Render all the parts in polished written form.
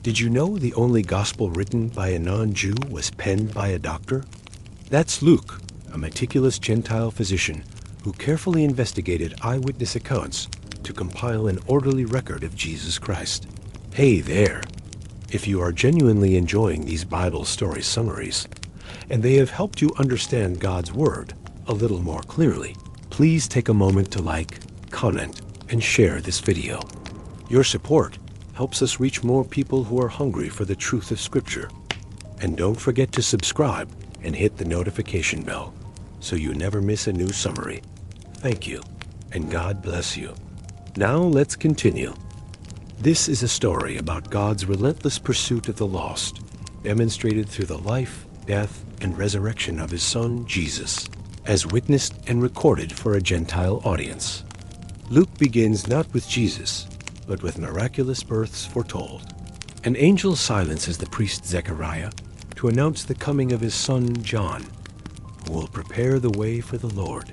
Did you know the only gospel written by a non-Jew was penned by a doctor? That's Luke, a meticulous Gentile physician who carefully investigated eyewitness accounts to compile an orderly record of Jesus Christ. Hey there! If you are genuinely enjoying these Bible story summaries, and they have helped you understand God's Word a little more clearly, please take a moment to like, comment, and share this video. Your support helps us reach more people who are hungry for the truth of Scripture. And don't forget to subscribe and hit the notification bell so you never miss a new summary. Thank you, and God bless you. Now let's continue. This is a story about God's relentless pursuit of the lost, demonstrated through the life, death, and resurrection of his Son, Jesus, as witnessed and recorded for a Gentile audience. Luke begins not with Jesus, but with miraculous births foretold. An angel silences the priest Zechariah to announce the coming of his son John, who will prepare the way for the Lord.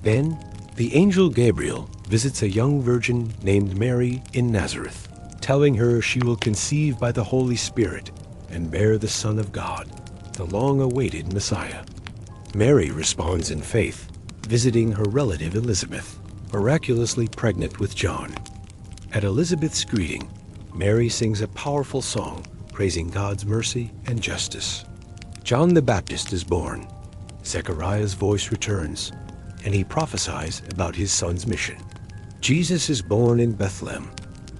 Then, the angel Gabriel visits a young virgin named Mary in Nazareth, telling her she will conceive by the Holy Spirit and bear the Son of God, the long-awaited Messiah. Mary responds in faith, visiting her relative Elizabeth, miraculously pregnant with John. At Elizabeth's greeting, Mary sings a powerful song praising God's mercy and justice. John the Baptist is born. Zechariah's voice returns, and he prophesies about his son's mission. Jesus is born in Bethlehem,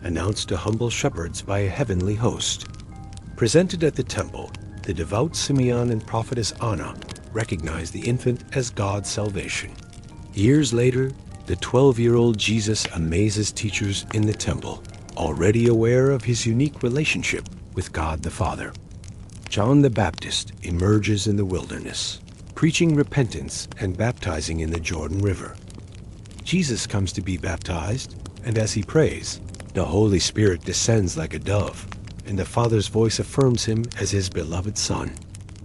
announced to humble shepherds by a heavenly host. Presented at the temple, the devout Simeon and prophetess Anna recognize the infant as God's salvation. Years later, the 12-year-old Jesus amazes teachers in the temple, already aware of his unique relationship with God the Father. John the Baptist emerges in the wilderness, preaching repentance and baptizing in the Jordan River. Jesus comes to be baptized, and as he prays, the Holy Spirit descends like a dove, and the Father's voice affirms him as his beloved Son.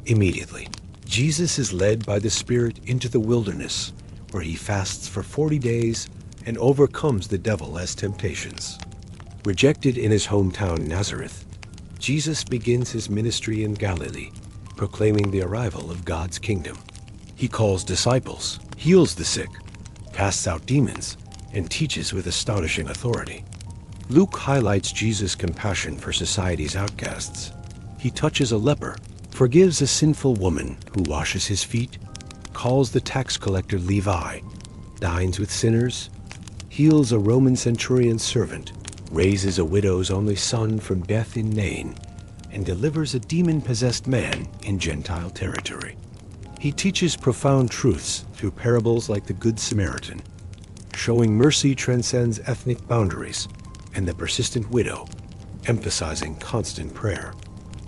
Immediately, Jesus is led by the Spirit into the wilderness, where he fasts for 40 days and overcomes the devil as temptations. Rejected in his hometown Nazareth, Jesus begins his ministry in Galilee, proclaiming the arrival of God's kingdom. He calls disciples, heals the sick, casts out demons, and teaches with astonishing authority. Luke highlights Jesus' compassion for society's outcasts. He touches a leper, forgives a sinful woman who washes his feet, calls the tax collector Levi, dines with sinners, heals a Roman centurion's servant, raises a widow's only son from death in Nain, and delivers a demon-possessed man in Gentile territory. He teaches profound truths through parables like the Good Samaritan, showing mercy transcends ethnic boundaries, and the persistent widow, emphasizing constant prayer.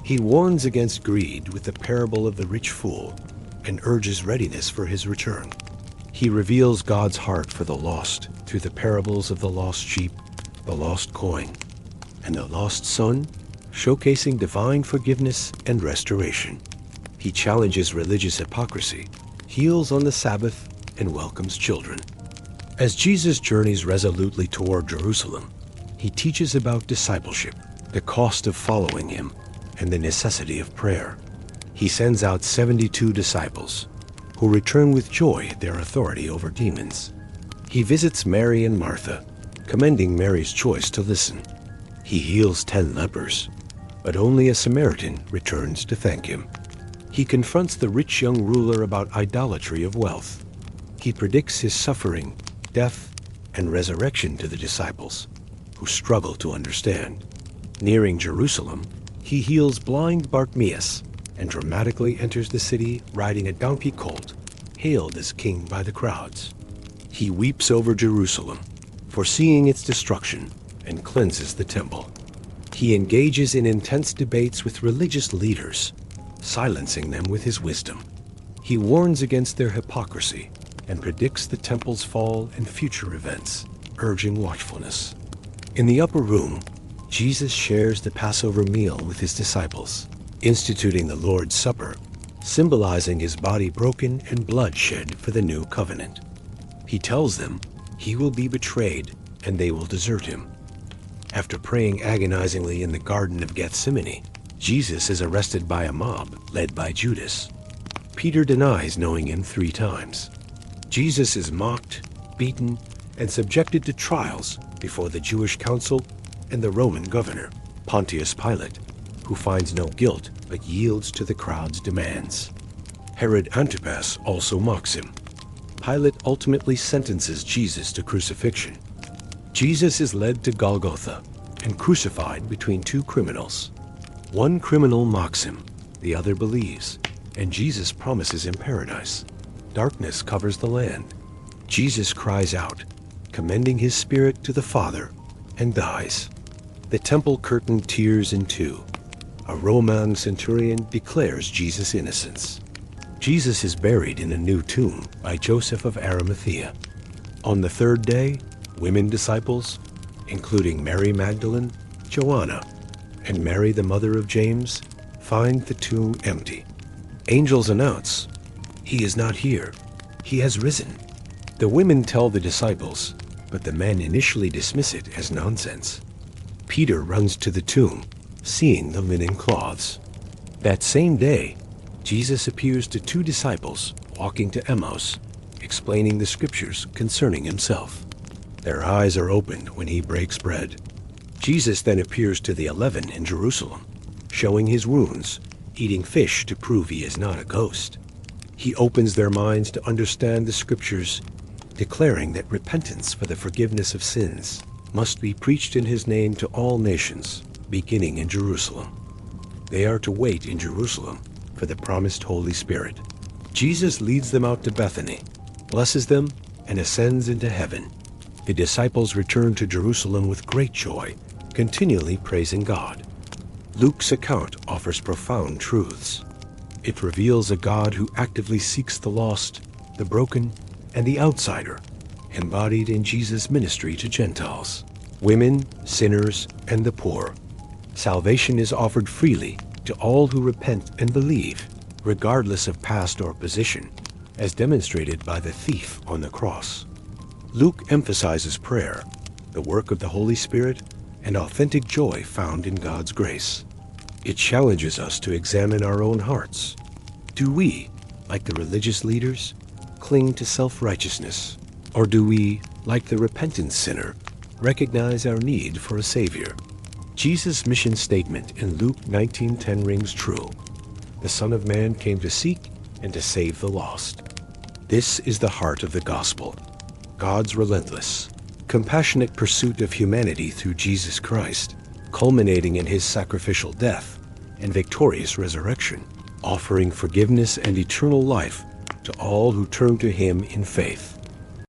He warns against greed with the parable of the rich fool, and urges readiness for his return. He reveals God's heart for the lost through the parables of the lost sheep, the lost coin, and the lost son, showcasing divine forgiveness and restoration. He challenges religious hypocrisy, heals on the Sabbath, and welcomes children. As Jesus journeys resolutely toward Jerusalem, he teaches about discipleship, the cost of following him, and the necessity of prayer. He sends out 72 disciples, who return with joy at their authority over demons. He visits Mary and Martha, commending Mary's choice to listen. He heals 10 lepers, but only a Samaritan returns to thank him. He confronts the rich young ruler about idolatry of wealth. He predicts his suffering, death, and resurrection to the disciples, who struggle to understand. Nearing Jerusalem, he heals blind Bartimaeus, and dramatically enters the city riding a donkey colt, hailed as king by the crowds. He weeps over Jerusalem, foreseeing its destruction, and cleanses the temple. He engages in intense debates with religious leaders, silencing them with his wisdom. He warns against their hypocrisy and predicts the temple's fall and future events, urging watchfulness. In the upper room, Jesus shares the Passover meal with his disciples, instituting the Lord's Supper, symbolizing his body broken and blood shed for the new covenant. He tells them he will be betrayed and they will desert him. After praying agonizingly in the Garden of Gethsemane, Jesus is arrested by a mob led by Judas. Peter denies knowing him 3 times. Jesus is mocked, beaten, and subjected to trials before the Jewish council and the Roman governor, Pontius Pilate, who finds no guilt but yields to the crowd's demands. Herod Antipas also mocks him. Pilate ultimately sentences Jesus to crucifixion. Jesus is led to Golgotha and crucified between 2 criminals. One criminal mocks him, the other believes, and Jesus promises him paradise. Darkness covers the land. Jesus cries out, commending his spirit to the Father, and dies. The temple curtain tears in 2. A Roman centurion declares Jesus' innocence. Jesus is buried in a new tomb by Joseph of Arimathea. On the 3rd day, women disciples, including Mary Magdalene, Joanna, and Mary the mother of James, find the tomb empty. Angels announce, "He is not here. He has risen." The women tell the disciples, but the men initially dismiss it as nonsense. Peter runs to the tomb, seeing the linen cloths. That same day, Jesus appears to 2 disciples walking to Emmaus, explaining the scriptures concerning himself. Their eyes are opened when he breaks bread. Jesus then appears to the 11 in Jerusalem, showing his wounds, eating fish to prove he is not a ghost. He opens their minds to understand the scriptures, declaring that repentance for the forgiveness of sins must be preached in his name to all nations, beginning in Jerusalem. They are to wait in Jerusalem for the promised Holy Spirit. Jesus leads them out to Bethany, blesses them, and ascends into heaven. The disciples return to Jerusalem with great joy, continually praising God. Luke's account offers profound truths. It reveals a God who actively seeks the lost, the broken, and the outsider, embodied in Jesus' ministry to Gentiles, women, sinners, and the poor. Salvation is offered freely to all who repent and believe, regardless of past or position, as demonstrated by the thief on the cross. Luke emphasizes prayer, the work of the Holy Spirit, and authentic joy found in God's grace. It challenges us to examine our own hearts. Do we, like the religious leaders, cling to self-righteousness? Or do we, like the repentant sinner, recognize our need for a Savior? Jesus' mission statement in Luke 19:10 rings true. The Son of Man came to seek and to save the lost. This is the heart of the gospel. God's relentless, compassionate pursuit of humanity through Jesus Christ, culminating in his sacrificial death and victorious resurrection, offering forgiveness and eternal life to all who turn to him in faith.